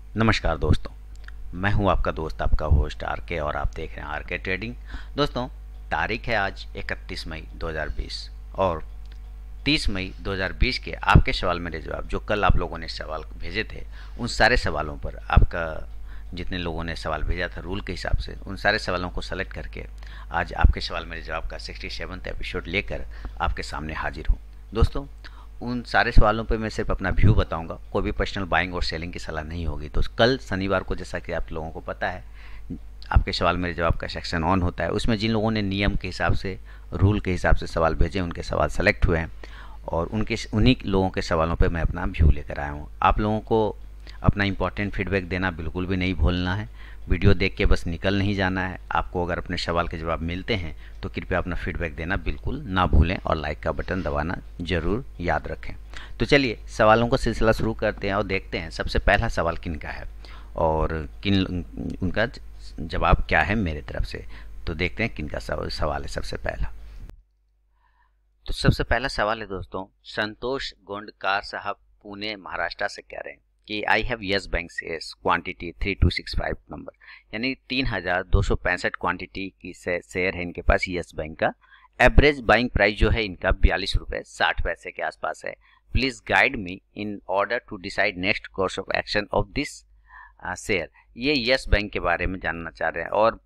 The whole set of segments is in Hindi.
नमस्कार दोस्तों, मैं हूं आपका दोस्त, आपका होस्ट आर के, और आप देख रहे हैं आर के ट्रेडिंग। दोस्तों, तारीख है आज 31 मई 2020 और 30 मई 2020 के आपके सवाल मेरे जवाब, जो कल आप लोगों ने सवाल भेजे थे, उन सारे सवालों पर आपका जितने लोगों ने सवाल भेजा था रूल के हिसाब से, उन सारे सवालों को सेलेक्ट करके आज आपके सवाल मेरे जवाब का 67वां एपिसोड लेकर आपके सामने हाजिर हूँ। दोस्तों, उन सारे सवालों पे मैं सिर्फ अपना व्यू बताऊंगा, कोई भी पर्सनल बाइंग और सेलिंग की सलाह नहीं होगी। तो कल शनिवार को, जैसा कि आप लोगों को पता है, आपके सवाल मेरे जवाब का सेक्शन ऑन होता है। उसमें जिन लोगों ने नियम के हिसाब से, रूल के हिसाब से सवाल भेजे, उनके सवाल सेलेक्ट हुए हैं और उन्हीं लोगों के सवालों पे मैं अपना व्यू लेकर आया हूँ। आप लोगों को अपना इंपॉर्टेंट फीडबैक देना बिल्कुल भी नहीं भूलना है। वीडियो देख के बस निकल नहीं जाना है। आपको अगर अपने सवाल के जवाब मिलते हैं तो कृपया अपना फीडबैक देना बिल्कुल ना भूलें और लाइक का बटन दबाना ज़रूर याद रखें। तो चलिए सवालों का सिलसिला शुरू करते हैं और देखते हैं सबसे पहला सवाल किन का है और किन उनका जवाब क्या है मेरे तरफ से। तो देखते हैं किन का सवाल है सबसे पहला। तो सबसे पहला सवाल है दोस्तों, संतोष गोंडकार साहब पुणे महाराष्ट्र से कह रहे हैं कि I have yes bank shares quantity 3265 number, यानी 3265 क्वांटिटी की शेयर है इनके पास यस बैंक का। एवरेज बाइंग प्राइस जो है इनका 42 रुपये 60 पैसे के आसपास है। Please guide me in order to decide next course of action of this share. ये यस बैंक के बारे में जानना चाह रहे हैं और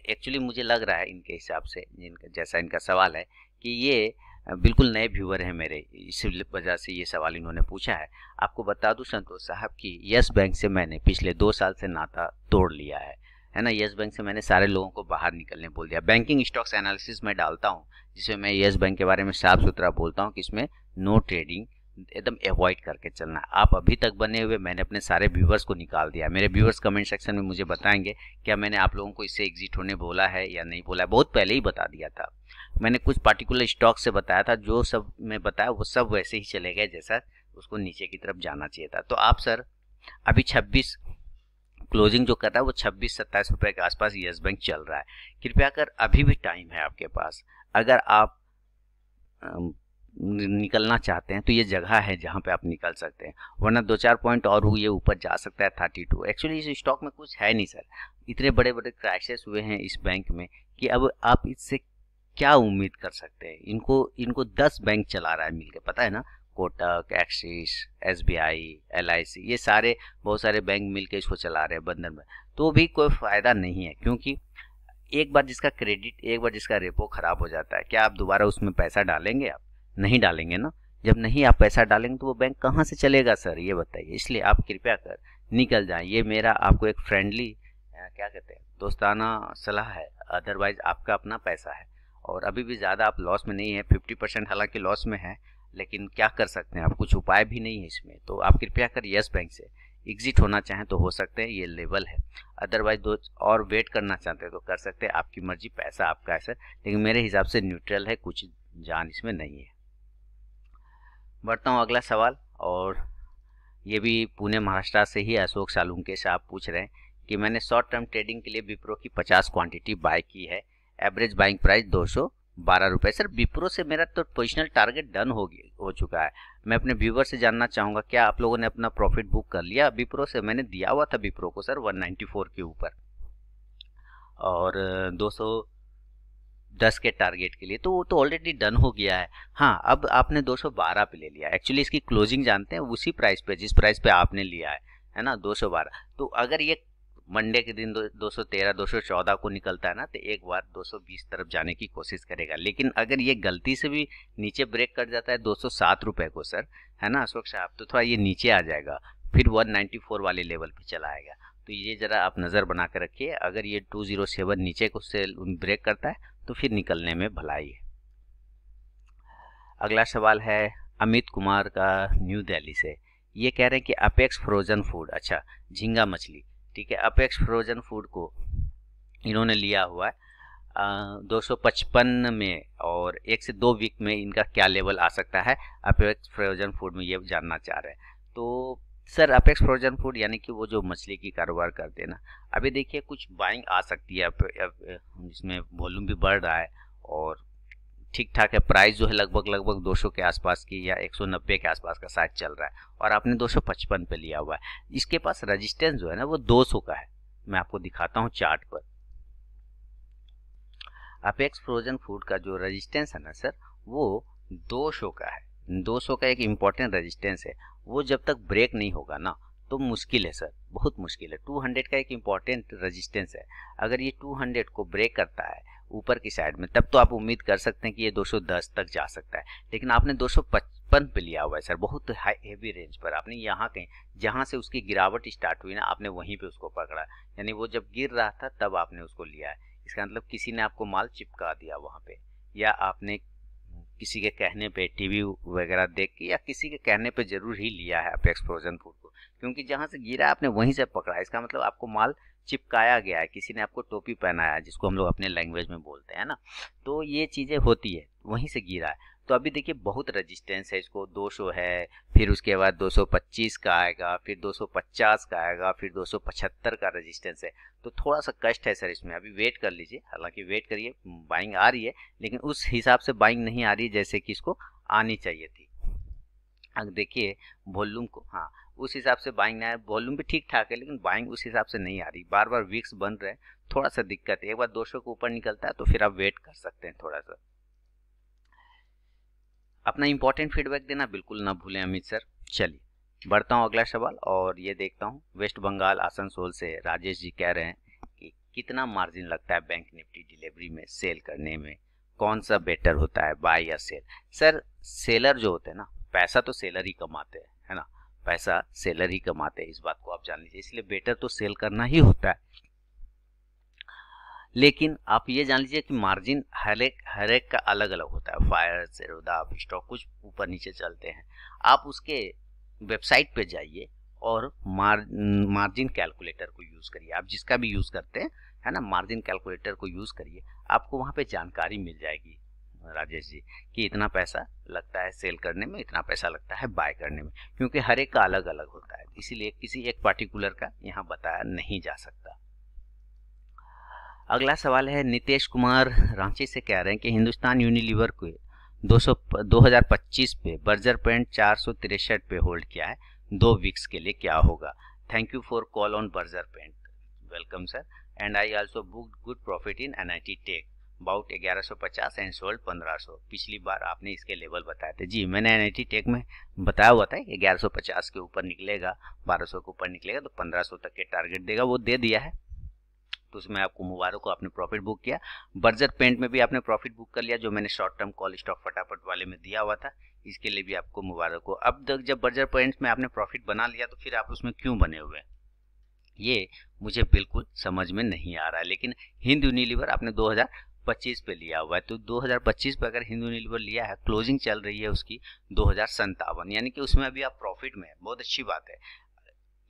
एक्चुअली मुझे लग रहा है इनके हिसाब से, जैसा इनका सवाल है, कि ये बिल्कुल नए व्यूअर हैं मेरे, इसी वजह से ये सवाल इन्होंने पूछा है। आपको बता दूं संतोष साहब कि यस बैंक से मैंने पिछले 2 साल से नाता तोड़ लिया है ना। यस बैंक से मैंने सारे लोगों को बाहर निकलने बोल दिया। बैंकिंग स्टॉक्स एनालिसिस में डालता हूँ जिसमें मैं यस बैंक के बारे में साफ सुथरा बोलता हूँ कि इसमें नो ट्रेडिंग, एकदम अवॉइड करके चलना। आप अभी तक बने हुए, मैंने अपने सारे व्यूवर्स को निकाल दिया। मेरे व्यूवर्स कमेंट सेक्शन में मुझे बताएंगे क्या मैंने आप लोगों को इससे एग्जिट होने बोला है या नहीं बोला है। बहुत पहले ही बता दिया था। मैंने कुछ पार्टिकुलर स्टॉक से बताया था, जो सब मैं बताया वो सब वैसे ही चले गए जैसा उसको नीचे की तरफ जाना चाहिए था। तो आप सर अभी 26 क्लोजिंग जो कर रहा है वो 26-27 रुपए के आसपास यस बैंक चल रहा है। कृपया कर, अभी भी टाइम है आपके पास। अगर आप निकलना चाहते हैं तो ये जगह है जहां पे आप निकल सकते हैं, वरना 2-4 पॉइंट और हुए ऊपर जा सकता है 32। एक्चुअली इस स्टॉक में कुछ है नहीं सर। इतने बड़े बड़े क्राइसिस हुए हैं इस बैंक में कि अब आप इससे क्या उम्मीद कर सकते हैं। इनको 10 बैंक चला रहा है मिलके, पता है ना, कोटक, एक्सिस, SBI, LIC, ये सारे बहुत सारे बैंक मिलके इसको चला रहे हैं बंधन में। तो भी कोई फायदा नहीं है, क्योंकि एक बार जिसका क्रेडिट, एक बार जिसका रेपो खराब हो जाता है, क्या आप दोबारा उसमें पैसा डालेंगे? आप नहीं डालेंगे ना। जब नहीं आप पैसा डालेंगे तो वो बैंक कहाँ से चलेगा सर, ये बताइए। इसलिए आप कृपया कर निकल जाएं। ये मेरा आपको एक फ्रेंडली, क्या कहते हैं, दोस्ताना सलाह है। अदरवाइज आपका अपना पैसा है और अभी भी ज़्यादा आप लॉस में नहीं है। 50% हालांकि लॉस में है, लेकिन क्या कर सकते हैं, आप कुछ उपाय भी नहीं है इसमें। तो आप कृपया कर यस बैंक से एग्जिट होना चाहें तो हो सकते हैं, ये लेवल है। अदरवाइज दो और वेट करना चाहते हैं तो कर सकते हैं, आपकी मर्जी, पैसा आपका है सर। लेकिन मेरे हिसाब से न्यूट्रल है, कुछ जान इसमें नहीं है। बढ़ता हूँ अगला सवाल, और ये भी पुणे महाराष्ट्र से ही अशोक सालुंके से आप पूछ रहे हैं कि मैंने शॉर्ट टर्म ट्रेडिंग के लिए विप्रो की 50 क्वांटिटी बाय की है। एवरेज बाइंग प्राइस 212 रुपये। सर विप्रो से मेरा तो पोजिशनल टारगेट डन हो चुका है। मैं अपने व्यूवर से जानना चाहूँगा, क्या आप लोगों ने अपना प्रॉफिट बुक कर लिया विप्रो से? मैंने दिया हुआ था विप्रो को सर 194 के ऊपर और 210 के टारगेट के लिए, तो वो तो ऑलरेडी डन हो गया है। हाँ, अब आपने 212 पे ले लिया। एक्चुअली इसकी क्लोजिंग जानते हैं उसी प्राइस पे जिस प्राइस पे आपने लिया है ना, 212। तो अगर ये मंडे के दिन 213 214 को निकलता है ना, तो एक बार 220 तरफ जाने की कोशिश करेगा। लेकिन अगर ये गलती से भी नीचे ब्रेक कर जाता है 207 रुपए को सर, है ना अशोक साहब, तो थोड़ा ये नीचे आ जाएगा, फिर 194 वाले लेवल पे चला आएगा। तो ये जरा आप नज़र बना कर रखिए। अगर ये 207 नीचे को से ब्रेक करता है तो फिर निकलने में भलाई है। अगला सवाल है अमित कुमार का न्यू दिल्ली से। ये कह रहे हैं कि अपेक्स फ्रोजन फूड, अच्छा झींगा मछली, ठीक है, अपेक्स फ्रोजन फूड को इन्होंने लिया हुआ है 255 में, और 1 से 2 वीक में इनका क्या लेवल आ सकता है अपेक्स फ्रोजन फूड में, ये जानना चाह रहे हैं। तो सर अपेक्स फ्रोजन फूड यानी कि वो जो मछली की कारोबार करते हैं ना, अभी देखिए कुछ बाइंग आ सकती है, इसमें वॉल्यूम भी बढ़ रहा है और ठीक ठाक है, प्राइस जो है लगभग 200 के आसपास की या 190 के आसपास का शायद चल रहा है और आपने 255 पे लिया हुआ है। इसके पास रेजिस्टेंस जो है ना वो 200 का है। मैं आपको दिखाता हूँ चार्ट पर। अपेक्स फ्रोजन फूड का जो रेजिस्टेंस है ना सर वो 200 का है। 200 का एक इम्पॉर्टेंट रेजिस्टेंस है, वो जब तक ब्रेक नहीं होगा ना तो मुश्किल है सर, बहुत मुश्किल है। 200 का एक इम्पॉर्टेंट रेजिस्टेंस है, अगर ये 200 को ब्रेक करता है ऊपर की साइड में तब तो आप उम्मीद कर सकते हैं कि ये 210 तक जा सकता है। लेकिन आपने 255 पे लिया हुआ है सर, बहुत हाई हेवी रेंज पर। आपने यहाँ कहीं जहाँ से उसकी गिरावट स्टार्ट हुई ना आपने वहीं पे उसको पकड़ा, यानी वो जब गिर रहा था तब आपने उसको लिया है। इसका मतलब किसी ने आपको माल चिपका दिया वहाँ पे, या आपने किसी के कहने पे टीवी वगैरह देख के या किसी के कहने पे जरूर ही लिया है अपेक्स फ्रोजन फूड को, क्योंकि जहाँ से गिरा आपने वहीं से पकड़ा। इसका मतलब आपको माल चिपकाया गया है, किसी ने आपको टोपी पहनाया है, जिसको हम लोग अपने लैंग्वेज में बोलते हैं ना। तो ये चीज़ें होती है, वहीं से गिरा है। तो अभी देखिए बहुत रेजिस्टेंस है, इसको 200 है, फिर उसके बाद 225 का आएगा, फिर 250 का आएगा, फिर 275 का रेजिस्टेंस है। तो थोड़ा सा कष्ट है सर इसमें, अभी वेट कर लीजिए। हालांकि वेट करिए, बाइंग आ रही है लेकिन उस हिसाब से बाइंग नहीं आ रही जैसे कि इसको आनी चाहिए थी। अब देखिए वॉल्यूम को, हाँ उस हिसाब से बाइंग ना है, वॉल्यूम भी ठीक ठाक है लेकिन बाइंग उस हिसाब से नहीं आ रही, बार बार वीक्स बन रहे हैं, थोड़ा सा दिक्कत है। एक बार 200 के ऊपर निकलता है तो फिर आप वेट कर सकते हैं थोड़ा सा। अपना इंपॉर्टेंट फीडबैक देना बिल्कुल ना भूलें अमित सर। चलिए बढ़ता हूँ अगला सवाल और ये देखता हूँ। वेस्ट बंगाल आसनसोल से राजेश जी कह रहे हैं कि कितना मार्जिन लगता है बैंक निफ्टी डिलीवरी में सेल करने में, कौन सा बेटर होता है बाय या सेल? सर सेलर जो होते हैं ना, पैसा तो सेलर ही कमाते हैं, है ना, पैसा सेलर ही कमाते हैं, इस बात को आप जान लीजिए। इसलिए बेटर तो सेल करना ही होता है। लेकिन आप ये जान लीजिए कि मार्जिन हर एक का अलग अलग होता है। फायर जेरोदा स्टॉक कुछ ऊपर नीचे चलते हैं। आप उसके वेबसाइट पे जाइए और मार्जिन कैलकुलेटर को यूज करिए, आप जिसका भी यूज करते हैं, है ना, मार्जिन कैलकुलेटर को यूज करिए, आपको वहां पे जानकारी मिल जाएगी राजेश जी कि इतना पैसा लगता है सेल करने में, इतना पैसा लगता है बाय करने में, क्योंकि हर एक का अलग अलग होता है, इसीलिए किसी एक पार्टिकुलर का यहाँ बताया नहीं जा सकता। अगला सवाल है नितेश कुमार रांची से कह रहे हैं कि हिंदुस्तान यूनिलीवर को 2025 पे बर्जर पॉइंट 463 पे होल्ड किया है 2 वीक्स के लिए, क्या होगा? Thank you for call on Berger paint. Welcome sir, and I also booked good profit in NIT tech about 1150 and sold 1500। पिछली बार आपने इसके लेवल बताए थे जी, मैंने NIT टेक में बताया हुआ था 1150 के ऊपर निकलेगा, 1200 के ऊपर निकलेगा तो 1500 तक के टारगेट देगा, वो दे दिया है, तो उसमें आपको मुबारक को आपने प्रॉफिट बुक किया। बर्जर पेंट में भी आपने प्रॉफिट बुक कर लिया, जो मैंने शॉर्ट टर्म कॉल स्टॉक फटाफट वाले में दिया हुआ था, इसके लिए भी आपको मुबारक हो। अब तक जब बर्जर पेंट में आपने प्रॉफिट बना लिया तो फिर आप उसमें क्यों बने हुए हैं, ये मुझे बिल्कुल समझ में नहीं आ रहा है। लेकिन हिंद यूनिलीवर आपने 2025 पे लिया हुआ है, तो 2025 पे अगर हिंद यूनिलीवर लिया है, क्लोजिंग चल रही है उसकी 2057, यानी कि उसमें अभी आप प्रॉफिट में है, बहुत अच्छी बात है।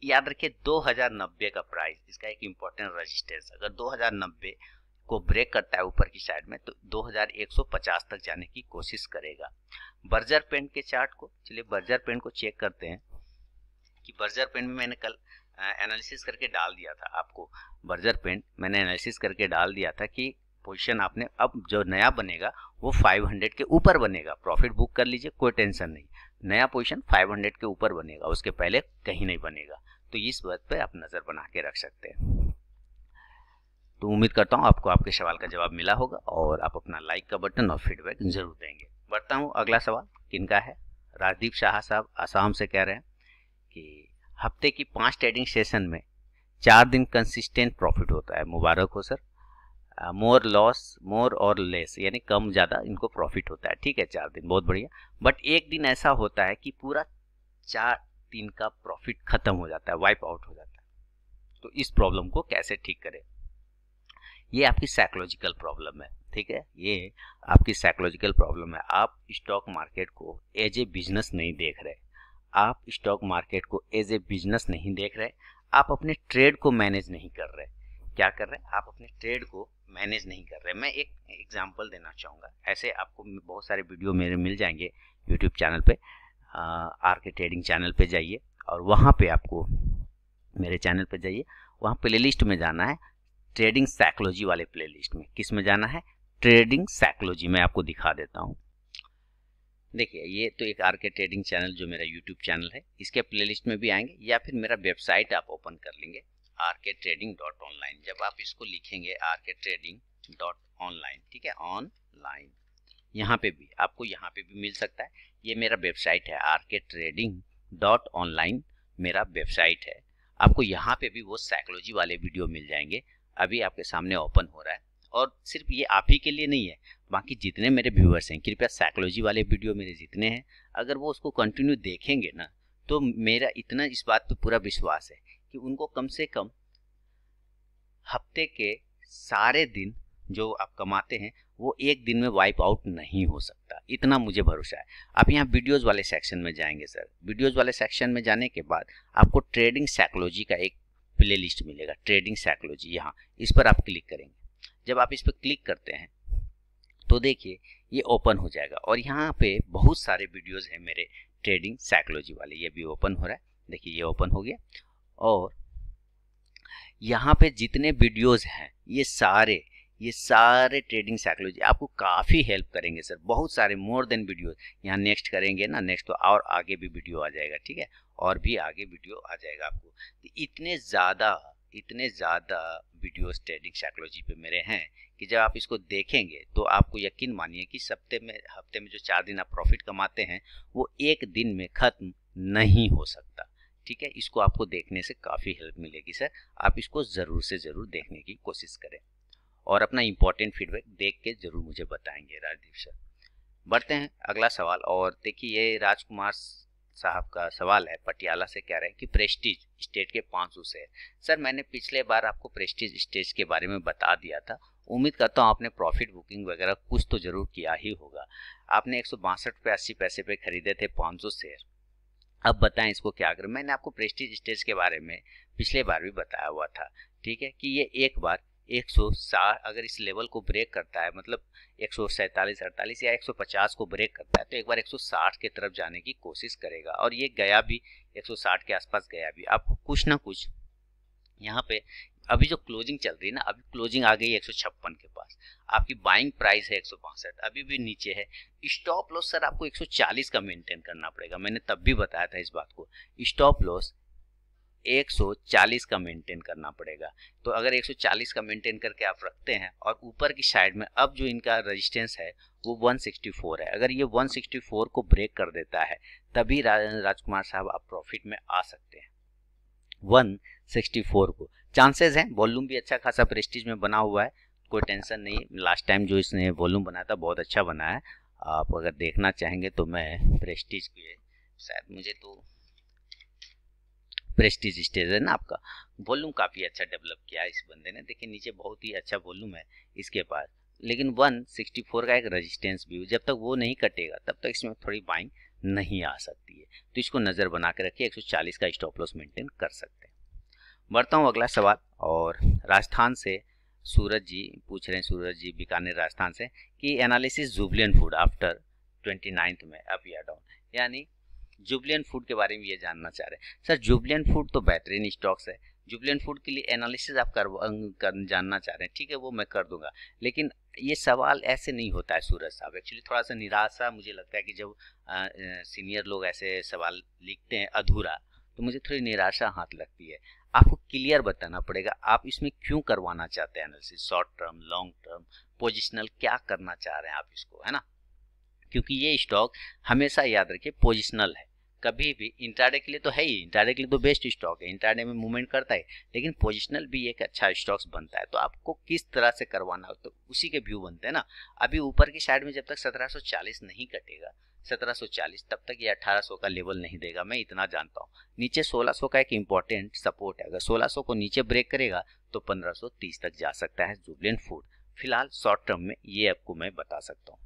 याद रखिए 2090 का प्राइस, इसका एक इंपॉर्टेंट रेजिस्टेंस, अगर 2090 को ब्रेक करता है ऊपर की साइड में तो 2150 तक जाने की कोशिश करेगा। बर्जर पेंट के चार्ट को, चलिए बर्जर पेंट को चेक करते हैं कि बर्जर पेंट में मैंने कल एनालिसिस करके डाल दिया था आपको, बर्जर पेंट मैंने एनालिसिस करके डाल दिया था कि पोजीशन आपने अब जो नया बनेगा वो 500 के ऊपर बनेगा, प्रॉफिट बुक कर लीजिए, कोई टेंशन नहीं, नया पोजीशन 500 के ऊपर बनेगा, उसके पहले कहीं नहीं बनेगा। तो इस बात पे आप नजर बना के रख सकते हैं। तो उम्मीद करता हूँ आपको आपके सवाल का जवाब मिला होगा और आप अपना लाइक का बटन और फीडबैक जरूर देंगे। बढ़ता हूँ अगला सवाल किनका है। राजदीप शाह साहब आसाम से कह रहे हैं कि हफ्ते की 5 ट्रेडिंग सेशन में 4 दिन कंसिस्टेंट प्रॉफिट होता है, मुबारक हो सर। मोर लॉस मोर और लेस, यानी कम ज़्यादा इनको प्रॉफिट होता है, ठीक है 4 दिन बहुत बढ़िया। बट एक दिन ऐसा होता है कि पूरा 4 दिन का प्रॉफिट खत्म हो जाता है, वाइप आउट हो जाता है। तो इस प्रॉब्लम को कैसे ठीक करें? ये आपकी साइकोलॉजिकल प्रॉब्लम है, ठीक है, ये आपकी साइकोलॉजिकल प्रॉब्लम है। आप स्टॉक मार्केट को एज ए बिजनेस नहीं देख रहे, आप स्टॉक मार्केट को एज ए बिजनेस नहीं देख रहे, आप अपने ट्रेड को मैनेज नहीं कर रहे। क्या कर रहे हैं? आप अपने ट्रेड को मैनेज नहीं कर रहे। मैं एक एग्जांपल देना चाहूँगा, ऐसे आपको बहुत सारे वीडियो मेरे मिल जाएंगे यूट्यूब चैनल पे, RK ट्रेडिंग चैनल पे जाइए और वहाँ पे आपको, मेरे चैनल पे जाइए, वहाँ प्लेलिस्ट में जाना है, ट्रेडिंग साइकोलॉजी वाले प्लेलिस्ट में। किस में जाना है? ट्रेडिंग साइकोलॉजी मैं आपको दिखा देता हूँ। देखिए ये तो एक आरके ट्रेडिंग चैनल जो मेरा यूट्यूब चैनल है, इसके प्लेलिस्ट में भी आएंगे, या फिर मेरा वेबसाइट आप ओपन कर लेंगे rktrading.online। जब आप इसको लिखेंगे rktrading.online, ठीक है, ऑनलाइन, यहाँ पे भी आपको यहाँ पे भी मिल सकता है। ये मेरा वेबसाइट है rktrading.online, मेरा वेबसाइट है। आपको यहाँ पे भी वो साइकोलॉजी वाले वीडियो मिल जाएंगे, अभी आपके सामने ओपन हो रहा है। और सिर्फ ये आप ही के लिए नहीं है, बाकी जितने मेरे व्यूअर्स हैं, कृपया साइकोलॉजी वाले वीडियो मेरे जितने हैं, अगर वो उसको कंटिन्यू देखेंगे ना, तो मेरा इतना इस बात पे पूरा विश्वास है कि उनको कम से कम हफ्ते के सारे दिन जो आप कमाते हैं वो एक दिन में वाइप आउट नहीं हो सकता, इतना मुझे भरोसा है। आप यहाँ वीडियोस वाले सेक्शन में जाएंगे सर, वीडियोस वाले सेक्शन में जाने के बाद आपको ट्रेडिंग साइकोलॉजी का एक प्ले लिस्ट मिलेगा, ट्रेडिंग साइकोलॉजी, यहाँ इस पर आप क्लिक करेंगे। जब आप इस पर क्लिक करते हैं तो देखिए ये ओपन हो जाएगा, और यहाँ पे बहुत सारे वीडियोस हैं मेरे ट्रेडिंग साइकोलॉजी वाले, ये भी ओपन हो रहा है। देखिए ये ओपन हो गया, और यहाँ पे जितने वीडियोस हैं ये सारे ट्रेडिंग साइकोलॉजी आपको काफ़ी हेल्प करेंगे सर, बहुत सारे, मोर देन वीडियोस। यहाँ नेक्स्ट करेंगे ना, नेक्स्ट तो और आगे भी वीडियो आ जाएगा, ठीक है, और भी आगे वीडियो आ जाएगा आपको। तो इतने ज़्यादा वीडियोस ट्रेडिंग साइकोलॉजी पे मेरे हैं कि जब आप इसको देखेंगे तो आपको यकीन मानिए कि हफ्ते में जो 4 दिन आप प्रॉफिट कमाते हैं वो एक दिन में ख़त्म नहीं हो सकता, ठीक है। इसको आपको देखने से काफ़ी हेल्प मिलेगी सर, आप इसको ज़रूर से ज़रूर देखने की कोशिश करें, और अपना इम्पोर्टेंट फीडबैक देख के ज़रूर मुझे बताएंगे राजदीप सर। बढ़ते हैं अगला सवाल, और देखिए ये राजकुमार साहब का सवाल है, पटियाला से कह रहे हैं कि प्रेस्टीज स्टेट के 500 शेयर। सर मैंने पिछले बार आपको प्रेस्टीज स्टेट के बारे में बता दिया था, उम्मीद करता हूँ आपने प्रॉफिट बुकिंग वगैरह कुछ तो जरूर किया ही होगा। आपने 162 रुपये 80 पैसे पे खरीदे थे 500 शेयर, अब बताएं इसको क्या करें। मैंने आपको प्रेस्टीज स्टेज के बारे में पिछले बार भी बताया हुआ था, ठीक है, कि ये एक बार 160 अगर इस लेवल को ब्रेक करता है, मतलब 147, 48 या 150 को ब्रेक करता है, तो एक बार 160 के तरफ जाने की कोशिश करेगा, और ये गया भी 160 के आसपास गया भी। आपको कुछ ना कुछ यहाँ पे अभी जो क्लोजिंग चल रही है ना, अभी क्लोजिंग आ गई 156 के पास, आपकी बाइंग प्राइस है 162, अभी भी नीचे है। स्टॉप लॉस सर आपको 140 का मेंटेन करना पड़ेगा, मैंने तब भी बताया था इस बात को, स्टॉप लॉस 140 का मेंटेन करना पड़ेगा। तो अगर 140 का मेंटेन करके आप रखते हैं, और ऊपर की साइड में अब जो इनका रेजिस्टेंस है वो 164 है, अगर ये 164 को ब्रेक कर देता है तभी राजकुमार साहब आप प्रॉफिट में आ सकते हैं। 164 को चांसेस हैं, वॉल्यूम भी अच्छा खासा प्रेस्टीज में बना हुआ है, कोई टेंशन नहीं। लास्ट टाइम जो इसने वॉल्यूम बनाया था बहुत अच्छा बना है, आप अगर देखना चाहेंगे तो मैं प्रेस्टीज के, शायद मुझे तो प्रेस्टीज स्टेज है ना, आपका वॉल्यूम काफ़ी अच्छा डेवलप किया है इस बंदे ने। देखिए नीचे बहुत ही अच्छा वॉल्यूम है इसके पास, लेकिन 164 का एक रेजिस्टेंस भी, जब तक वो नहीं कटेगा तब तक इसमें थोड़ी बाइंग नहीं आ सकती है, तो इसको नज़र बना के रखिए, 140 का स्टॉप लॉस मेंटेन कर सकते हैं। बढ़ता हूँ अगला सवाल, और राजस्थान से सूरज जी पूछ रहे हैं, सूरज जी बीकानेर राजस्थान से, कि एनालिसिस जुबलियन फूड आफ्टर 29 में अप या डाउन, यानी जुबलियन फूड के बारे में ये जानना चाह रहे हैं। सर जुबलियन फूड तो बेहतरीन स्टॉक्स है, जुबलियन फूड के लिए एनालिसिस आप जानना चाह रहे हैं, ठीक है, वो मैं कर दूंगा, लेकिन ये सवाल ऐसे नहीं होता है सूरज साहब। एक्चुअली थोड़ा सा निराशा मुझे लगता है कि जब सीनियर लोग ऐसे सवाल लिखते हैं अधूरा, तो मुझे थोड़ी निराशा हाथ लगती है। आपको क्लियर बताना पड़ेगा आप इसमें क्यों करवाना चाहते हैं analysis, short term, long term, positional, क्या करना चाह रहे हैं आप इसको, है ना, क्योंकि ये स्टॉक हमेशा याद रखिए पोजिशनल है, कभी भी इंट्राडे के लिए तो है ही, इंट्राडे के लिए तो बेस्ट स्टॉक है, इंट्राडे में मूवमेंट करता है, लेकिन पोजिशनल भी एक अच्छा स्टॉक्स बनता है। तो आपको किस तरह से करवाना हो तो उसी के व्यू बनते हैं ना। अभी ऊपर की साइड में जब तक 1740 नहीं कटेगा, 1740, तब तक ये 1800 का लेवल नहीं देगा, मैं इतना जानता हूँ। नीचे 1600 का एक इंपॉर्टेंट सपोर्ट है, अगर 1600 को नीचे ब्रेक करेगा तो 1530 तक जा सकता है जुबलियन फूड। फिलहाल शॉर्ट टर्म में ये आपको मैं बता सकता हूँ।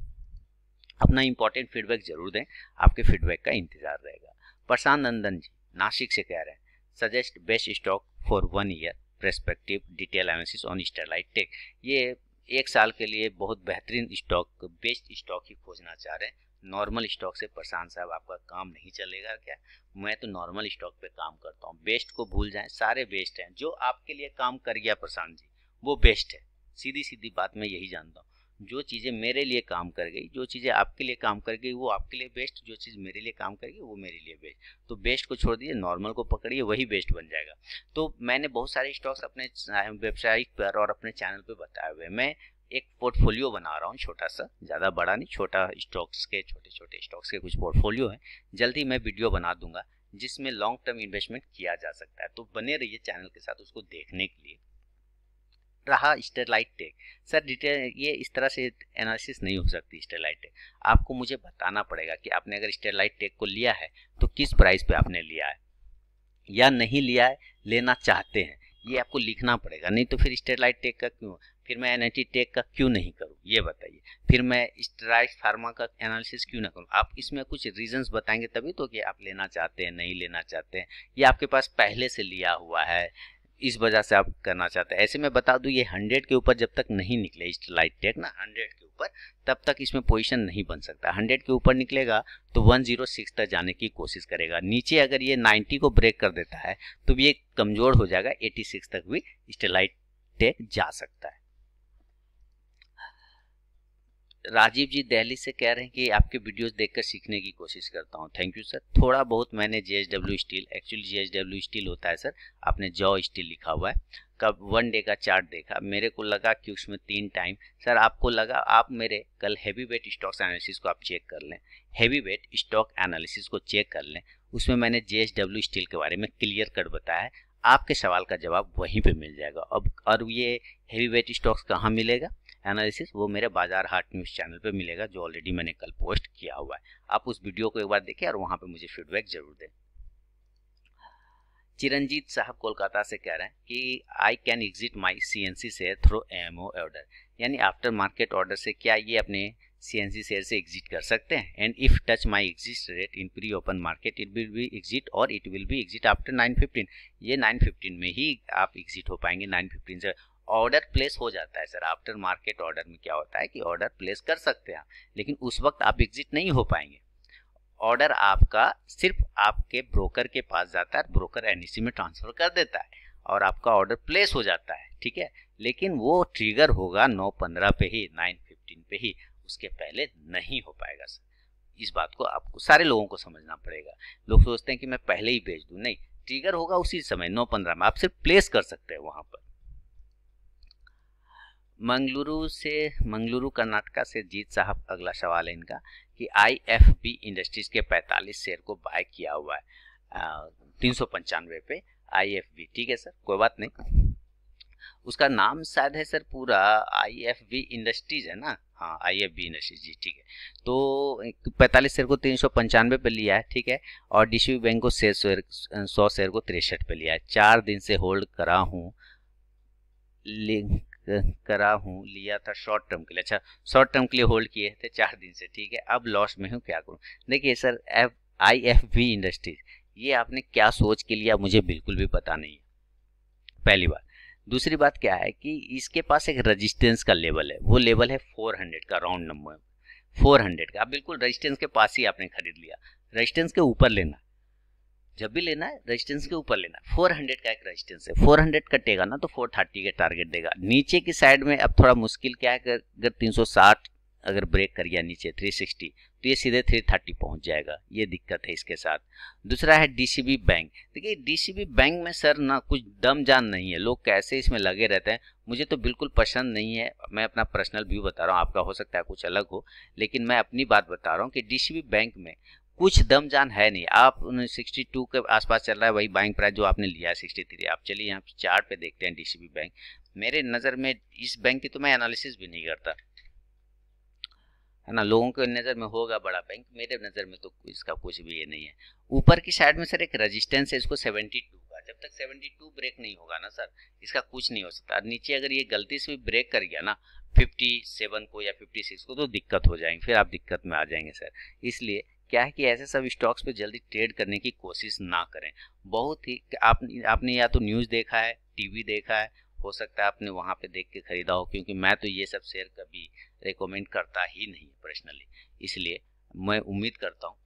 अपना इंपॉर्टेंट फीडबैक जरूर दें, आपके फीडबैक का इंतजार रहेगा। प्रशांत नंदन जी नासिक से कह रहे हैं, suggest best stock for 1 year perspective detail analysis on Sterlite tech. ये 1 साल के लिए बहुत बेहतरीन स्टॉक, बेस्ट स्टॉक ही खोजना चाह रहे हैं। नॉर्मल स्टॉक से प्रशांत साहब आपका काम नहीं चलेगा क्या? मैं तो नॉर्मल स्टॉक पे काम करता हूँ, बेस्ट को भूल जाएं, सारे बेस्ट हैं। जो आपके लिए काम कर गया प्रशांत जी वो बेस्ट है, सीधी सीधी बात मैं यही जानता हूँ। जो चीज़ें मेरे लिए काम कर गई, जो चीज़ें आपके लिए काम कर गई वो आपके लिए बेस्ट, जो चीज़ मेरे लिए काम करेगी वो मेरे लिए बेस्ट। तो बेस्ट को छोड़ दीजिए, नॉर्मल को पकड़िए, वही बेस्ट बन जाएगा। तो मैंने बहुत सारे स्टॉक्स अपने वेबसाइट पर और अपने चैनल पर बताए हुए। मैं एक पोर्टफोलियो बना रहा हूँ छोटा सा, ज़्यादा बड़ा नहीं, छोटा स्टॉक्स के, छोटे छोटे स्टॉक्स के कुछ पोर्टफोलियो हैं। जल्दी मैं वीडियो बना दूंगा जिसमें लॉन्ग टर्म इन्वेस्टमेंट किया जा सकता है। तो बने रहिए चैनल के साथ उसको देखने के लिए। रहा स्टेरलाइट टेक, सर डिटेल ये इस तरह से एनालिसिस नहीं हो सकती स्टेरलाइट टेक। आपको मुझे बताना पड़ेगा कि आपने अगर स्टेरलाइट टेक को लिया है तो किस प्राइस पे आपने लिया है, या नहीं लिया है, लेना चाहते हैं, ये आपको लिखना पड़ेगा। नहीं तो फिर स्टेरलाइट टेक का क्यों, फिर मैं एनआईटी टेक का क्यों नहीं करूं, ये बताइए। फिर मैं स्ट्राइड फार्मा का एनालिसिस क्यों ना करूं। आप इसमें कुछ रीजंस बताएंगे तभी तो कि आप लेना चाहते हैं, नहीं लेना चाहते हैं, या आपके पास पहले से लिया हुआ है इस वजह से आप करना चाहते हैं। ऐसे में बता दूं, ये 100 के ऊपर जब तक नहीं निकले स्टेरलाइट टेक ना, 100 के ऊपर, तब तक इसमें पोजीशन नहीं बन सकता। 100 के ऊपर निकलेगा तो 106 तक जाने की कोशिश करेगा। नीचे अगर ये 90 को ब्रेक कर देता है तो ये कमजोर हो जाएगा, 86 तक भी स्टेरलाइट टेक जा सकता है। राजीव जी दिल्ली से कह रहे हैं कि आपके वीडियोस देखकर सीखने की कोशिश करता हूं। Thank you sir. थोड़ा बहुत मैंने JSW steel, actually JSW steel होता है सर, आपने जॉ स्टील लिखा हुआ है, कब 1 डे का चार्ट देखा, मेरे को लगा कि उसमें 3 टाइम, सर आपको लगा, आप मेरे कल हैवी वेट स्टॉक्स एनालिसिस को आप चेक कर लें, हैवी वेट स्टॉक एनालिसिस को चेक कर लें, उसमें मैंने जेएसडब्ल्यू स्टील के बारे में क्लियर कट बताया है। आपके सवाल का जवाब वहीं पे मिल जाएगा। अब और ये हैवी वेट स्टॉक्स कहाँ मिलेगा एनालिसिस, वो मेरे बाजार हाट न्यूज़ चैनल पे मिलेगा, जो ऑलरेडी मैंने कल पोस्ट किया हुआ है। आप उस वीडियो को एक बार देखें और वहां पे मुझे फीडबैक जरूर दें। चिरंजीत साहब कोलकाता से कह रहे हैं कि I can exit my CNC share through MO order, यानी आफ्टर मार्केट ऑर्डर से क्या ये अपने सीएनसी शेयर से एग्जिट कर सकते हैं। And if touch my exit rate in pre open market it will be exit और it will be exit after 9:15। ये 9:15 में ही आप एग्जिट हो पाएंगे। 9:15 से ऑर्डर प्लेस हो जाता है सर। आफ्टर मार्केट ऑर्डर में क्या होता है कि ऑर्डर प्लेस कर सकते हैं, लेकिन उस वक्त आप एग्जिट नहीं हो पाएंगे। ऑर्डर आपका सिर्फ आपके ब्रोकर के पास जाता है, ब्रोकर एनईसी में ट्रांसफर कर देता है और आपका ऑर्डर प्लेस हो जाता है, ठीक है। लेकिन वो ट्रिगर होगा 9:15 पे ही, 9:15 पे ही, उसके पहले नहीं हो पाएगा सर। इस बात को आपको सारे लोगों को समझना पड़ेगा। लोग सोचते हैं कि मैं पहले ही बेच दूं, नहीं, ट्रिगर होगा उसी समय 9:15 में, आप सिर्फ प्लेस कर सकते हैं वहां पर। मंगलुरु कर्नाटका से जीत साहब, अगला सवाल है इनका कि आईएफबी इंडस्ट्रीज के 45 शेयर को बाय किया हुआ है 395 पे आईएफबी, ठीक है सर, कोई बात नहीं। उसका नाम शायद है सर पूरा आईएफबी इंडस्ट्रीज है ना, हाँ आईएफबी इंडस्ट्रीज जी, ठीक है। तो 45 शेयर को 395 पे लिया है, ठीक है, और डीसीबी बैंक को 100 शेयर को 63 पे लिया है। 4 दिन से होल्ड करा हूँ, लिया था शॉर्ट टर्म के लिए। अच्छा, शॉर्ट टर्म के लिए होल्ड किए थे 4 दिन से, ठीक है। अब लॉस में हूँ, क्या करूँ। देखिए सर, आईएफबी इंडस्ट्रीज ये आपने क्या सोच के लिया मुझे बिल्कुल भी पता नहीं है, पहली बात। दूसरी बात क्या है कि इसके पास एक रेजिस्टेंस का लेवल है, वो लेवल है 400 का, राउंड नंबर 400 का। आप बिल्कुल रेजिस्टेंस के पास ही आपने खरीद लिया, रेजिस्टेंस के ऊपर लेना, जब भी लेना है रेजिस्टेंस के ऊपर लेना। 400 का एक रेजिस्टेंस है, 400 कटेगा ना तो 430 के टारगेट देगा। नीचे की साइड में अब थोड़ा मुश्किल क्या है, अगर 360 अगर ब्रेक कर गया नीचे 360 तो ये सीधे 330 पहुंच जाएगा, ये दिक्कत है इसके साथ। दूसरा है डीसीबी बैंक। देखिए डीसीबी बैंक में सर ना कुछ दम जान नहीं है, लोग कैसे इसमें लगे रहते हैं, मुझे तो बिल्कुल पसंद नहीं है। मैं अपना पर्सनल व्यू बता रहा हूँ, आपका हो सकता है कुछ अलग हो, लेकिन मैं अपनी बात बता रहा हूँ कि डीसीबी बैंक में कुछ दम जान है नहीं। आप 62 के आसपास चल रहा है वही बाइंग प्राइस जो आपने लिया है 63। आप चलिए यहाँ चार्ट पे देखते हैं डीसीबी बैंक। मेरे नज़र में इस बैंक की तो मैं एनालिसिस भी नहीं करता, है ना। लोगों के नज़र में होगा बड़ा बैंक, मेरे नज़र में तो इसका कुछ भी ये नहीं है। ऊपर की साइड में सर एक रेजिस्टेंस है इसको 72 का, जब तक 72 ब्रेक नहीं होगा ना सर इसका कुछ नहीं हो सकता। नीचे अगर ये गलती से भी ब्रेक कर गया ना 57 को या 56 को तो दिक्कत हो जाएंगे, फिर आप दिक्कत में आ जाएंगे सर। इसलिए क्या है कि ऐसे सब स्टॉक्स पे जल्दी ट्रेड करने की कोशिश ना करें। बहुत ही आपने या तो न्यूज़ देखा है, टीवी देखा है, हो सकता है आपने वहाँ पे देख के खरीदा हो, क्योंकि मैं तो ये सब शेयर कभी रेकमेंड करता ही नहीं पर्सनली। इसलिए मैं उम्मीद करता हूँ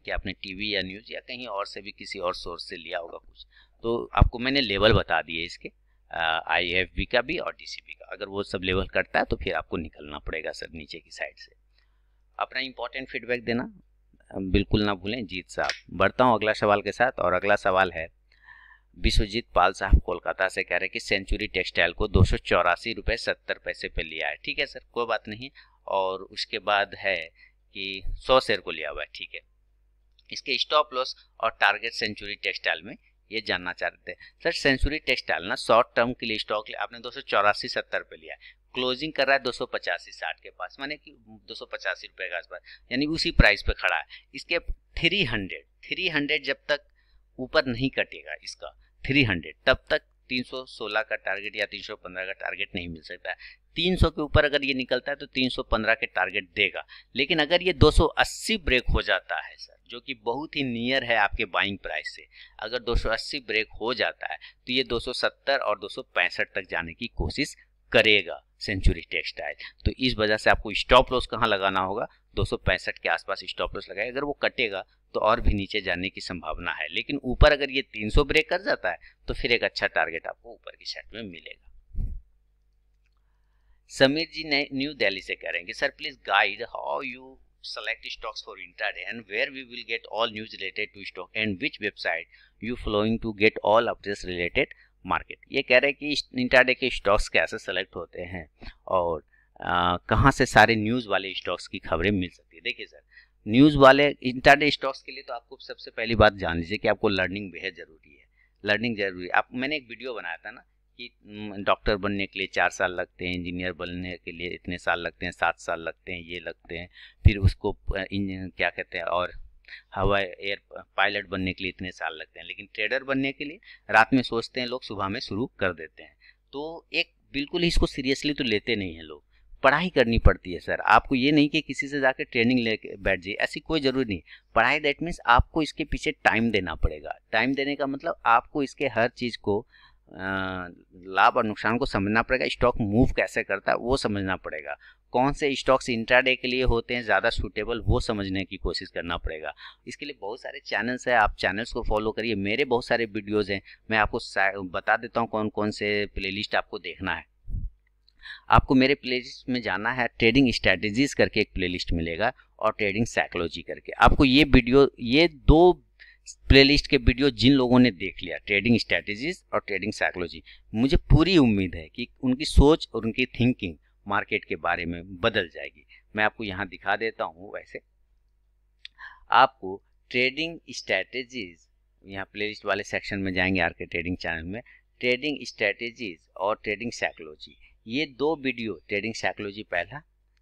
कि आपने टीवी या न्यूज़ या कहीं और से भी किसी और सोर्स से लिया होगा कुछ, तो आपको मैंने लेवल बता दिए इसके। IFB का भी और DCB का। अगर वो सब लेवल करता है तो फिर आपको निकलना पड़ेगा सर नीचे की साइड से। अपना इंपॉर्टेंट फीडबैक देना बिल्कुल ना भूलें जीत साहब। बढ़ता हूँ अगला सवाल के साथ, और अगला सवाल है विश्वजीत पाल साहब कोलकाता से, कह रहे हैं कि सेंचुरी टेक्सटाइल को 284 रुपये 70 पैसे पे लिया है। ठीक है सर, कोई बात नहीं। और उसके बाद है कि 100 शेयर को लिया हुआ है। ठीक है, इसके स्टॉप लॉस और टारगेट सेंचुरी टेक्सटाइल में ये जानना चाहते हैं। सर सेंचुरी टेक्सटाइल ना शॉर्ट टर्म के लिए स्टॉक आपने 284.70 पे लिया है, क्लोजिंग कर रहा है 285.60 के पास, माने कि 285 रुपए के आसपास, यानी उसी प्राइस पे खड़ा है। इसके 300 जब तक ऊपर नहीं कटेगा इसका 300, तब तक 316 का टारगेट या 315 का टारगेट नहीं मिल सकता है। 300 के ऊपर अगर ये निकलता है तो 315 के टारगेट देगा। लेकिन अगर ये 280 ब्रेक हो जाता है सर, जो कि बहुत ही नियर है आपके बाइंग प्राइस से, अगर 280 ब्रेक हो जाता है तो ये 270 और 265 तक जाने की कोशिश करेगा सेंचुरी टेक्सटाइल। तो इस वजह से आपको स्टॉप लॉस कहाँ लगाना होगा, 265 के आसपास स्टॉप लॉस लगाए। अगर वो कटेगा तो और भी नीचे जाने की संभावना है, लेकिन ऊपर अगर ये 300 ब्रेक कर जाता है तो फिर एक अच्छा टारगेट आपको ऊपर की साइड में मिलेगा। समीर जी न्यू दिल्ली से कह रहे हैं कि sir please guide how you select stocks for intraday and where we will get all news related to stock and which website you following to get all updates related market। ये कह रहे हैं कि इंट्राडे के स्टॉक्स कैसे सेलेक्ट होते हैं और कहाँ से सारे न्यूज़ वाले स्टॉक्स की खबरें मिल सकती है। देखिए सर, न्यूज़ वाले इंट्राडे स्टॉक्स के लिए तो आपको सबसे पहली बात जान लीजिए कि आपको लर्निंग बेहद ज़रूरी है। लर्निंग ज़रूरी है। मैंने एक वीडियो बनाया था ना कि डॉक्टर बनने के लिए 4 साल लगते हैं, इंजीनियर बनने के लिए इतने साल लगते हैं, 7 साल लगते हैं, ये लगते हैं, फिर उसको क्या कहते हैं, और हवाई एयर पायलट बनने के लिए इतने साल लगते हैं, लेकिन ट्रेडर बनने के लिए रात में सोचते हैं लोग, सुबह में शुरू कर देते हैं। तो एक बिल्कुल ही इसको सीरियसली तो लेते नहीं हैं लोग। पढ़ाई करनी पड़ती है सर। आपको ये नहीं कि किसी से जाकर ट्रेनिंग लेके बैठ जाइए, ऐसी कोई ज़रूरी नहीं। पढ़ाई दैट मीन्स आपको इसके पीछे टाइम देना पड़ेगा। टाइम देने का मतलब आपको इसके हर चीज़ को लाभ और नुकसान को समझना पड़ेगा। स्टॉक मूव कैसे करता है वो समझना पड़ेगा। कौन से स्टॉक्स इंट्राडे के लिए होते हैं ज़्यादा सूटेबल, वो समझने की कोशिश करना पड़ेगा। इसके लिए बहुत सारे चैनल्स हैं, आप चैनल्स को फॉलो करिए। मेरे बहुत सारे वीडियोज़ हैं, मैं आपको बता देता हूँ कौन कौन से प्लेलिस्ट आपको देखना है। आपको मेरे प्लेलिस्ट में जाना है, ट्रेडिंग स्ट्रैटेजीज करके एक प्लेलिस्ट मिलेगा और ट्रेडिंग साइकोलॉजी करके। आपको ये वीडियो, ये 2 प्लेलिस्ट के वीडियो जिन लोगों ने देख लिया, ट्रेडिंग स्ट्रैटेजीज और ट्रेडिंग साइकोलॉजी, मुझे पूरी उम्मीद है कि उनकी सोच और उनकी थिंकिंग मार्केट के बारे में बदल जाएगी। मैं आपको यहाँ दिखा देता हूँ। वैसे आपको ट्रेडिंग स्ट्रैटेजीज, यहाँ प्लेलिस्ट वाले सेक्शन में जाएंगे आरके ट्रेडिंग चैनल में, ट्रेडिंग स्ट्रैटेजीज और ट्रेडिंग साइकोलॉजी, ये 2 वीडियो, ट्रेडिंग साइकोलॉजी पहला,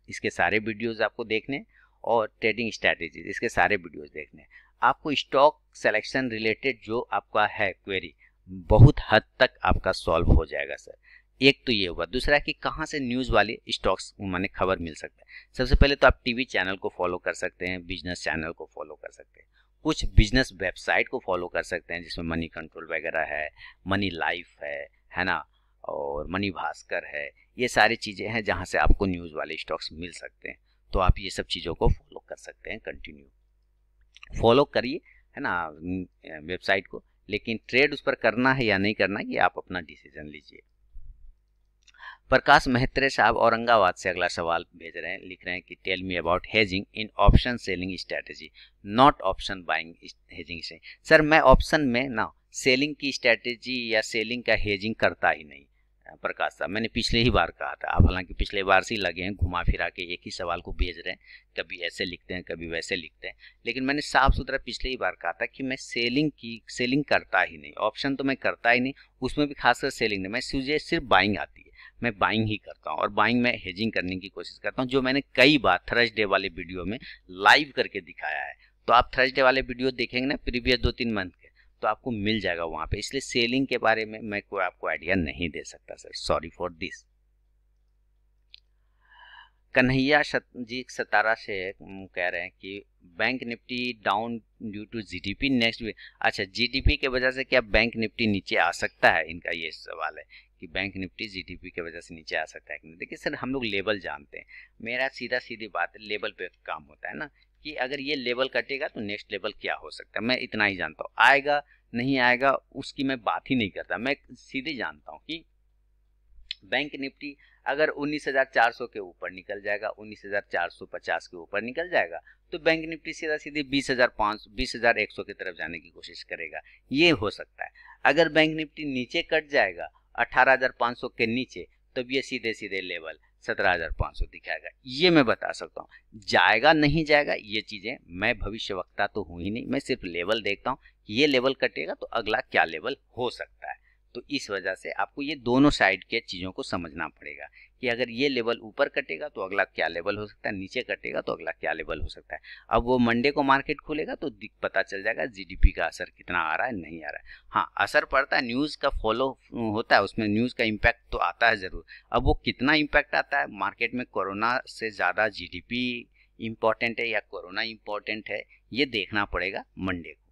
इसके सारे वीडियोज़ आपको देखने, और ट्रेडिंग स्ट्रैटेजीज इसके सारे वीडियोज़ देखने। आपको स्टॉक सिलेक्शन रिलेटेड जो आपका है क्वेरी, बहुत हद तक आपका सॉल्व हो जाएगा सर। एक तो ये हुआ। दूसरा कि कहाँ से न्यूज़ वाले स्टॉक्स माने खबर मिल सकता है। सबसे पहले तो आप टीवी चैनल को फॉलो कर सकते हैं, बिजनेस चैनल को फॉलो कर सकते हैं, कुछ बिजनेस वेबसाइट को फॉलो कर सकते हैं जिसमें मनी कंट्रोल वगैरह है, मनी लाइफ है ना, और मनी भास्कर है। ये सारी चीज़ें हैं जहाँ से आपको न्यूज़ वाले स्टॉक्स मिल सकते हैं। तो आप ये सब चीज़ों को फॉलो कर सकते हैं। कंटिन्यू फॉलो करिए, है ना, वेबसाइट को, लेकिन ट्रेड उस पर करना है या नहीं करना ये आप अपना डिसीजन लीजिए। प्रकाश मेहत्रे साहब औरंगाबाद से अगला सवाल भेज रहे हैं, लिख रहे हैं कि tell me about hedging in option selling strategy not option buying hedging से। सर मैं ऑप्शन में ना सेलिंग की स्ट्रैटेजी या सेलिंग का हेजिंग करता ही नहीं प्रकाश साहब। मैंने पिछले ही बार कहा था, आप हालांकि पिछले बार से ही लगे हैं घुमा फिरा के एक ही सवाल को भेज रहे हैं, कभी ऐसे लिखते हैं कभी वैसे लिखते हैं, लेकिन मैंने साफ सुथरा पिछले ही बार कहा था कि मैं सेलिंग करता ही नहीं। ऑप्शन तो मैं करता ही नहीं, उसमें भी खासकर सेलिंग नहीं। मैं मुझे सिर्फ बाइंग आती है, मैं बाइंग ही करता हूँ, और बाइंग में हेजिंग करने की कोशिश करता हूँ, जो मैंने कई बार थर्सडे वाले वीडियो में लाइव करके दिखाया है। तो आप थर्सडे वाले वीडियो देखेंगे ना प्रीवियस 2-3 मंथ के, तो आपको मिल जाएगा वहाँ पे। इसलिए सेलिंग के बारे में मैं कोई आपको आइडिया नहीं दे सकता sir, sorry for this. Kanhaiya ji Satara से कह रहे हैं कि bank Nifty down due to GDP next week. अच्छा, जीडीपी के वजह से क्या बैंक निफ्टी नीचे आ सकता है, इनका ये सवाल है कि बैंक निफ्टी जीडीपी की वजह से नीचे आ सकता है कि नहीं। देखिए सर, हम लोग लेवल जानते हैं, मेरा सीधी बात है, लेवल पे काम होता है ना, कि अगर ये लेवल कटेगा तो नेक्स्ट लेवल क्या हो सकता है, मैं इतना ही जानता हूँ। आएगा नहीं आएगा उसकी मैं बात ही नहीं करता, मैं सीधे जानता हूँ कि बैंक निफ्टी अगर 19,400 के ऊपर निकल जाएगा, 19,450 के ऊपर निकल जाएगा, तो बैंक निफ्टी सीधा सीधे 20,100 की तरफ जाने की कोशिश करेगा, ये हो सकता है। अगर बैंक निफ्टी नीचे कट जाएगा 18,500 के नीचे, तब ये सीधे सीधे लेवल 17,500 दिखाएगा। ये मैं बता सकता हूँ। जाएगा नहीं जाएगा ये चीजें, मैं भविष्यवक्ता तो हूँ ही नहीं, मैं सिर्फ लेवल देखता हूँ। ये लेवल कटेगा तो अगला क्या लेवल हो सकता है। तो इस वजह से आपको ये दोनों साइड के चीज़ों को समझना पड़ेगा कि अगर ये लेवल ऊपर कटेगा तो अगला क्या लेवल हो सकता है, नीचे कटेगा तो अगला क्या लेवल हो सकता है। अब वो मंडे को मार्केट खुलेगा तो पता चल जाएगा जीडीपी का असर कितना आ रहा है, नहीं आ रहा है। हाँ, असर पड़ता है, न्यूज़ का फॉलो होता है, उसमें न्यूज़ का इम्पैक्ट तो आता है ज़रूर। अब वो कितना इम्पैक्ट आता है मार्केट में, कोरोना से ज़्यादा जीडीपी इम्पॉर्टेंट है या कोरोना इम्पॉर्टेंट है, ये देखना पड़ेगा मंडे को।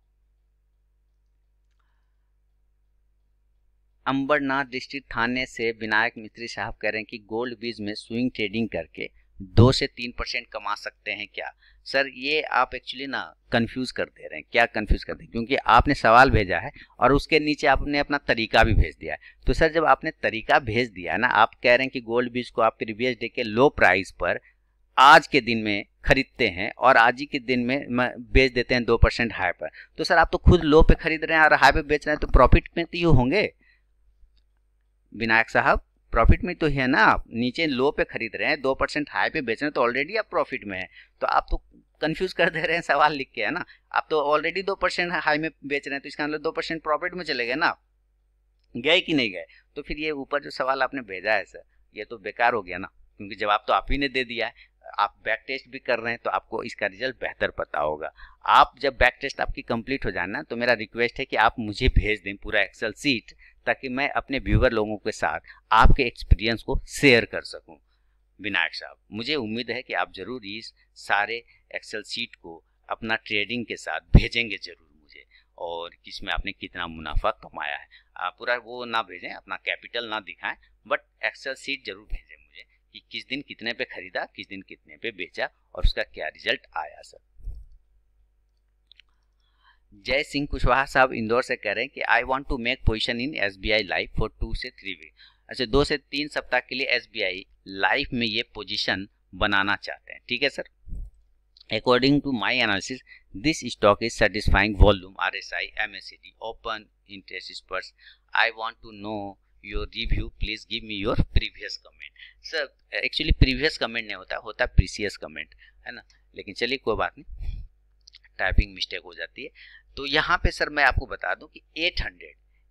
अंबरनाथ डिस्ट्रिक्ट थाने से विनायक मिस्त्री साहब कह रहे हैं कि गोल्ड बीज में स्विंग ट्रेडिंग करके 2 से 3% कमा सकते हैं क्या? सर ये आप एक्चुअली ना कंफ्यूज कर दे रहे हैं। क्या कंफ्यूज कर दे हैं? क्योंकि आपने सवाल भेजा है और उसके नीचे आपने अपना तरीका भी भेज दिया है। तो सर जब आपने तरीका भेज दिया है ना, आप कह रहे हैं कि गोल्ड बीज को आप प्रीवियस डे के लो प्राइस पर आज के दिन में खरीदते हैं और आज ही के दिन में बेच देते हैं 2% हाई पर, तो सर आप तो खुद लो पे खरीद रहे हैं और हाई पे बेच रहे हैं, तो प्रॉफिट में तो ये होंगे विनायक साहब, प्रॉफिट में तो है ना। आप नीचे लो पे खरीद रहे हैं, 2% हाई पे बेच रहे हैं, तो ऑलरेडी आप प्रॉफिट में है। तो आप तो कंफ्यूज कर दे रहे हैं सवाल लिख के, है ना। आप तो ऑलरेडी 2% हाई में बेच रहे हैं, तो इसका मतलब 2% प्रॉफिट में चले गए ना, गए कि नहीं गए। तो फिर ये ऊपर जो सवाल आपने भेजा है सर, ये तो बेकार हो गया ना, क्योंकि जवाब तो आप ही ने दे दिया है। आप बैक टेस्ट भी कर रहे हैं तो आपको इसका रिजल्ट बेहतर पता होगा। आप जब बैक टेस्ट आपकी कंप्लीट हो जाए ना, तो मेरा रिक्वेस्ट है कि आप मुझे भेज दें पूरा एक्सेल सीट, ताकि मैं अपने व्यूअर लोगों के साथ आपके एक्सपीरियंस को शेयर कर सकूं। विनायक साहब, मुझे उम्मीद है कि आप जरूर इस सारे एक्सेल सीट को अपना ट्रेडिंग के साथ भेजेंगे जरूर मुझे, और किसमें आपने कितना मुनाफा कमाया है। आप पूरा वो ना भेजें, अपना कैपिटल ना दिखाएं, बट एक्सेल सीट जरूर भेजें मुझे कि किस दिन कितने पे खरीदा, किस दिन कितने पे बेचा और उसका क्या रिजल्ट आया। सर जय सिंह कुशवाहा साहब इंदौर से कह रहे हैं कि I want to make position in SBI life for 2 से 3 वीक। अच्छा, 2 से 3 सप्ताह के लिए एसबीआई लाइफ में ये पोजीशन बनाना चाहते हैं, ठीक है sir. According to my analysis this stock is satisfying volume RSI MSCD open interest spurs. I want to know your review, please give me your previous comment. Sir actually previous comment नहीं होता, होता प्रीसियस कमेंट, है ना। लेकिन चलिए कोई बात नहीं, टाइपिंग मिस्टेक हो जाती है। तो यहाँ पे सर मैं आपको बता दूं कि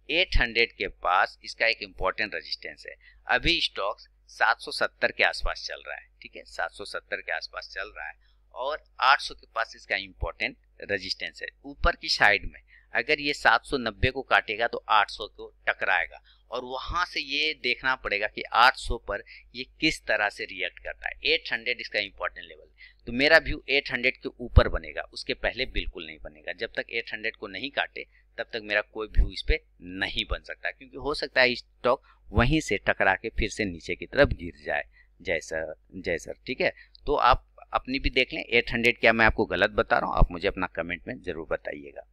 800 के पास इसका एक इम्पॉर्टेंट रेजिस्टेंस है। अभी स्टॉक 770 के आसपास चल रहा है, ठीक है, 770 के आसपास चल रहा है, और 800 के पास इसका इम्पॉर्टेंट रेजिस्टेंस है। ऊपर की साइड में अगर ये 790 को काटेगा तो 800 को टकराएगा, और वहां से ये देखना पड़ेगा कि 800 पर ये किस तरह से रिएक्ट करता है। 800 इसका इंपॉर्टेंट लेवल है, तो मेरा व्यू 800 के ऊपर बनेगा, उसके पहले बिल्कुल नहीं बनेगा। जब तक 800 को नहीं काटे तब तक मेरा कोई व्यू इस पे नहीं बन सकता, क्योंकि हो सकता है स्टॉक वहीं से टकरा के फिर से नीचे की तरफ गिर जाए। जय सर, ठीक है। तो आप अपनी भी देख लें 800 क्या मैं आपको गलत बता रहा हूँ, आप मुझे अपना कमेंट में जरूर बताइएगा।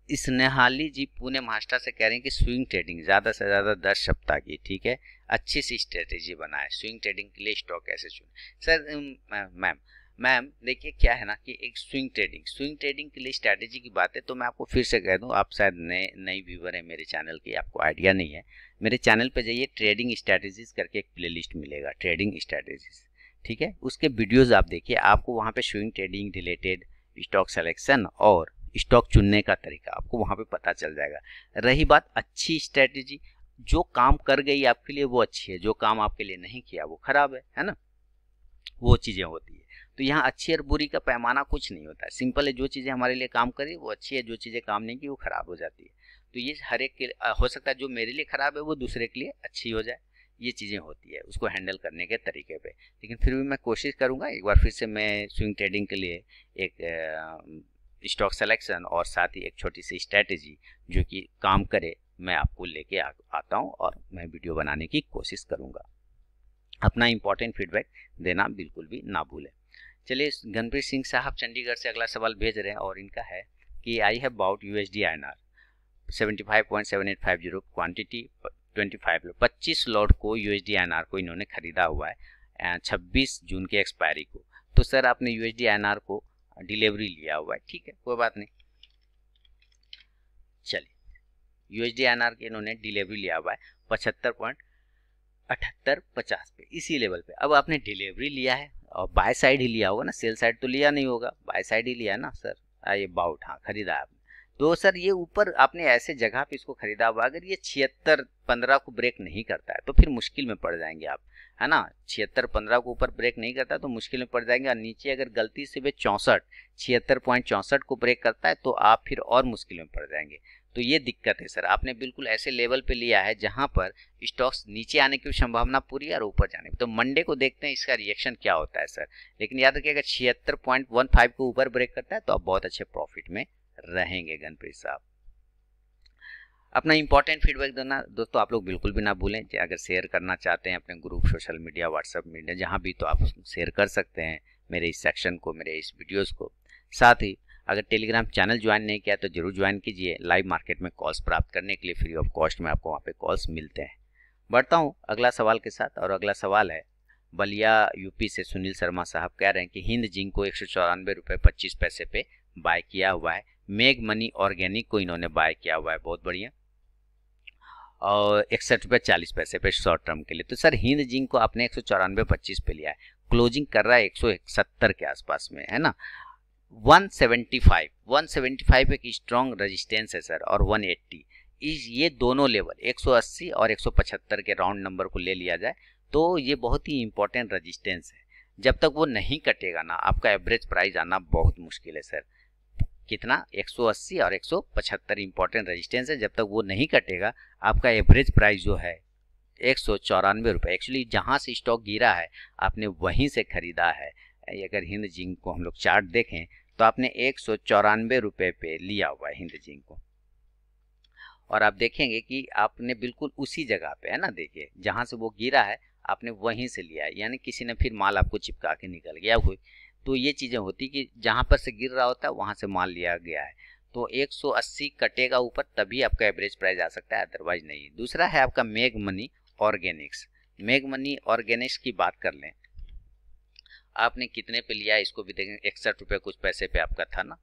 स्नेहाली जी पुणे महाराष्ट्र से कह रहे हैं कि स्विंग ट्रेडिंग ज़्यादा से ज़्यादा 10 सप्ताह की, ठीक है, अच्छी सी स्ट्रेटेजी बनाए। स्विंग ट्रेडिंग के लिए स्टॉक कैसे चुने? सर मैम देखिए क्या है ना कि एक स्विंग ट्रेडिंग के लिए स्ट्रेटेजी की बात है, तो मैं आपको फिर से कह दूं, आप शायद नई व्यूवर है मेरे चैनल की, आपको आइडिया नहीं है। मेरे चैनल पे जाइए, ट्रेडिंग स्ट्रेटेजीज करके एक प्लेलिस्ट मिलेगा, ट्रेडिंग स्ट्रेटेजीज, ठीक है, उसके वीडियोज आप देखिए, आपको वहाँ पे swing trading related stock selection और स्टॉक चुनने का तरीका आपको वहां पे पता चल जाएगा। रही बात अच्छी स्ट्रेटेजी, जो काम कर गई आपके लिए वो अच्छी है, जो काम आपके लिए नहीं किया वो खराब है ना, वो चीजें होती है। तो यहाँ अच्छी और बुरी का पैमाना कुछ नहीं होता है, सिंपल है, जो चीजें हमारे लिए काम करी वो अच्छी है, जो चीजें काम नहीं की वो खराब हो जाती है। तो ये हर एक के हो सकता है, जो मेरे लिए खराब है वो दूसरे के लिए अच्छी हो जाए, ये चीजें होती है उसको हैंडल करने के तरीके पे। लेकिन फिर भी मैं कोशिश करूंगा, एक बार फिर से मैं स्विंग ट्रेडिंग के लिए एक स्टॉक सिलेक्शन और साथ ही एक छोटी सी स्ट्रेटेजी जो कि काम करे, मैं आपको लेके आता हूं और मैं वीडियो बनाने की कोशिश करूंगा। अपना इंपॉर्टेंट फीडबैक देना बिल्कुल भी ना भूलें। चलिए, गणप्रीत सिंह साहब चंडीगढ़ से अगला सवाल भेज रहे हैं, और इनका है कि I have bought USD INR 75.7850 quantity 25 lot 25 lot को USD INR को इन्होंने खरीदा हुआ है 26 जून के एक्सपायरी को। तो सर आपने USD INR को डिलीवरी लिया हुआ है, ठीक है, कोई बात नहीं। चलिए USD INR के इन्होंने डिलीवरी लिया हुआ है 75.7850 पे, इसी लेवल पे। अब आपने डिलीवरी लिया है और बाय साइड ही लिया होगा ना, सेल साइड तो लिया नहीं होगा, बाय साइड ही लिया है ना सर। ये बाउट, हाँ खरीदा आपने। तो सर ये ऊपर आपने ऐसे जगह पे इसको खरीदा हुआ, अगर ये 76.15 को ब्रेक नहीं करता है तो फिर मुश्किल में पड़ जाएंगे आप, है ना। 76.15 को ऊपर ब्रेक नहीं करता तो मुश्किल में पड़ जाएंगे, और नीचे अगर गलती से भी 76.64 को ब्रेक करता है तो आप फिर और मुश्किल में पड़ जाएंगे। तो ये दिक्कत है सर, आपने बिल्कुल ऐसे लेवल पे लिया है जहां पर स्टॉक्स नीचे आने की संभावना पूरी है और ऊपर जाने की। तो मंडे को देखते हैं इसका रिएक्शन क्या होता है सर। लेकिन याद रखिए अगर 76.15 को ऊपर ब्रेक करता है तो आप बहुत अच्छे प्रॉफिट में रहेंगे गणप्रीत साहब। अपना इंपॉर्टेंट फीडबैक देना दोस्तों आप लोग बिल्कुल भी ना भूलें। अगर शेयर करना चाहते हैं अपने group, social media, WhatsApp media, जहां भी, तो आप शेयर कर सकते हैं मेरे इस सेक्शन को, मेरे इस वीडियोस को। साथ ही अगर टेलीग्राम चैनल ज्वाइन नहीं किया तो जरूर ज्वाइन कीजिए। लाइव मार्केट में कॉल्स प्राप्त करने के लिए फ्री ऑफ कॉस्ट में आपको वहाँ पे कॉल्स मिलते हैं। बढ़ता हूँ अगला सवाल के साथ, और अगला सवाल है बलिया यूपी से सुनील शर्मा साहब कह रहे हैं कि हिंद जिंक को 194 रुपये 25 पैसे पे बाय किया हुआ है। मेग मनी ऑर्गेनिक को इन्होंने बाय किया हुआ है, बहुत बढ़िया, और 61 रुपये 40 पैसे पे शॉर्ट टर्म के लिए। तो सर हिंद जिंक को आपने 194.25 पे लिया है, क्लोजिंग कर रहा है 171 के आसपास में, है ना। 175 एक स्ट्रॉन्ग रेजिस्टेंस है सर, और 180 ये दोनों लेवल 180 और 175 के राउंड नंबर को ले लिया जाए तो ये बहुत ही इंपॉर्टेंट रेजिस्टेंस है। जब तक वो नहीं कटेगा ना आपका एवरेज प्राइस आना बहुत मुश्किल है सर। कितना, 180 और 175 इंपॉर्टेंट रेजिस्टेंस है। जब तक वो नहीं कटेगा आपका एवरेज प्राइस जो है 194 रुपये, एक्चुअली जहाँ से स्टॉक गिरा है आपने वहीं से खरीदा है। अगर हिंद जिंक को हम लोग चार्ट देखें तो आपने 194 रुपये पे लिया हुआ है हिंद जिंक को, और आप देखेंगे कि आपने बिल्कुल उसी जगह पे, है ना, देखिए जहाँ से वो गिरा है आपने वहीं से लिया है, यानी किसी ने फिर माल आपको चिपका के निकल गया हुई। तो ये चीज़ें होती कि जहाँ पर से गिर रहा होता है वहाँ से माल लिया गया है। तो 180 कटेगा ऊपर तभी आपका एवरेज प्राइस आ सकता है, अदरवाइज नहीं। दूसरा है आपका मेग मनी ऑर्गेनिक्स। मेग मनी ऑर्गेनिक्स की बात कर लें, आपने कितने पे लिया है इसको भी देखें। 61 रुपये कुछ पैसे पे आपका था ना,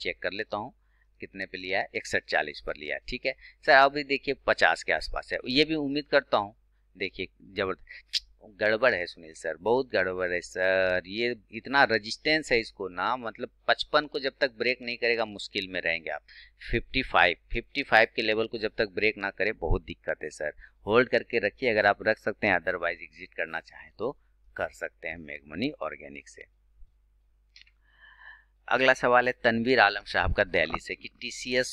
चेक कर लेता हूँ कितने पे लिया है, 61.40 पर लिया है, ठीक है सर। अभी देखिए 50 के आसपास है, ये भी उम्मीद करता हूँ। देखिए जबरदस्त गड़बड़ है सुनील सर, बहुत गड़बड़ है सर। ये इतना रेजिस्टेंस है इसको ना, मतलब 55 को जब तक ब्रेक नहीं करेगा मुश्किल में रहेंगे आप। 55 के लेवल को जब तक ब्रेक ना करे बहुत दिक्कत है सर। होल्ड करके रखिए अगर आप रख सकते हैं, अदरवाइज एग्जिट करना चाहें तो कर सकते हैं मेग मनी ऑर्गेनिक से। अगला सवाल है तनवीर आलम साहब का दिल्ली से कि TCS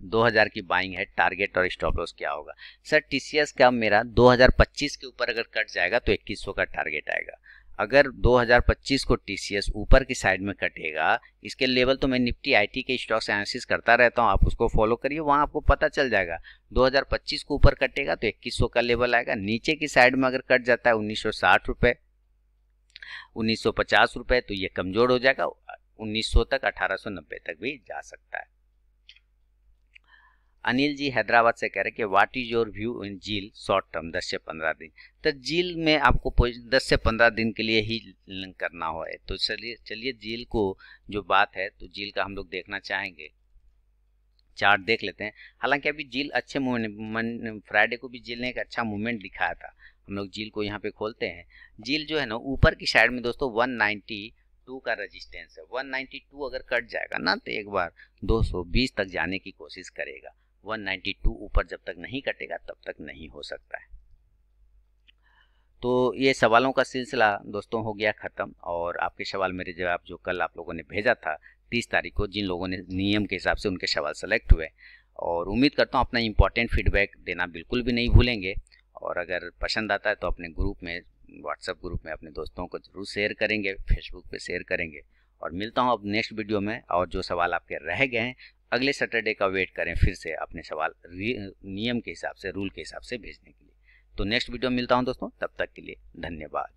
2000 की बाइंग है, टारगेट और स्टॉप लॉस क्या होगा। सर TCS का मेरा 2025 के ऊपर अगर कट जाएगा तो 2100 का टारगेट आएगा। अगर 2025 को TCS ऊपर की साइड में कटेगा, इसके लेवल तो मैं निफ्टी IT के स्टॉक्स एनालिसिस करता रहता हूं, आप उसको फॉलो करिए, वहां आपको पता चल जाएगा। 2025 को ऊपर कटेगा तो 2100 का लेवल आएगा। नीचे की साइड में अगर कट जाता है 1960 रुपये, 1950 रुपये, तो ये कमजोर हो जाएगा। 1900 तक, 1890 तक भी जा सकता है। अनिल जी हैदराबाद से कह रहे हैं कि what is your view in ZEEL short term 10 से 15 दिन। तो जील में आपको 10 से 15 दिन के लिए ही करना हो है। तो चलिए जील को जो बात है तो जील का हम लोग देखना चाहेंगे, चार्ट देख लेते हैं। हालांकि अभी जील अच्छे मूवमेंट, फ्राइडे को भी जील ने एक अच्छा मूवमेंट दिखाया था। हम लोग जील को यहाँ पे खोलते हैं। जील जो है ना ऊपर की साइड में दोस्तों 192 का रेजिस्टेंस है। 192 अगर कट जाएगा ना तो एक बार 220 तक जाने की कोशिश करेगा। 192 ऊपर जब तक नहीं कटेगा तब तक नहीं हो सकता है। तो ये सवालों का सिलसिला दोस्तों हो गया ख़त्म, और आपके सवाल मेरे जवाब जो कल आप लोगों ने भेजा था 30 तारीख को, जिन लोगों ने नियम के हिसाब से उनके सवाल सेलेक्ट हुए, और उम्मीद करता हूँ अपना इंपॉर्टेंट फीडबैक देना बिल्कुल भी नहीं भूलेंगे। और अगर पसंद आता है तो अपने ग्रुप में, व्हाट्सएप ग्रुप में अपने दोस्तों को जरूर शेयर करेंगे, फेसबुक पे शेयर करेंगे। और मिलता हूँ अब नेक्स्ट वीडियो में, और जो सवाल आपके रह गए हैं अगले सैटरडे का वेट करें फिर से अपने सवाल नियम के हिसाब से, रूल के हिसाब से भेजने के लिए। तो नेक्स्ट वीडियो में मिलता हूँ दोस्तों, तब तक के लिए धन्यवाद।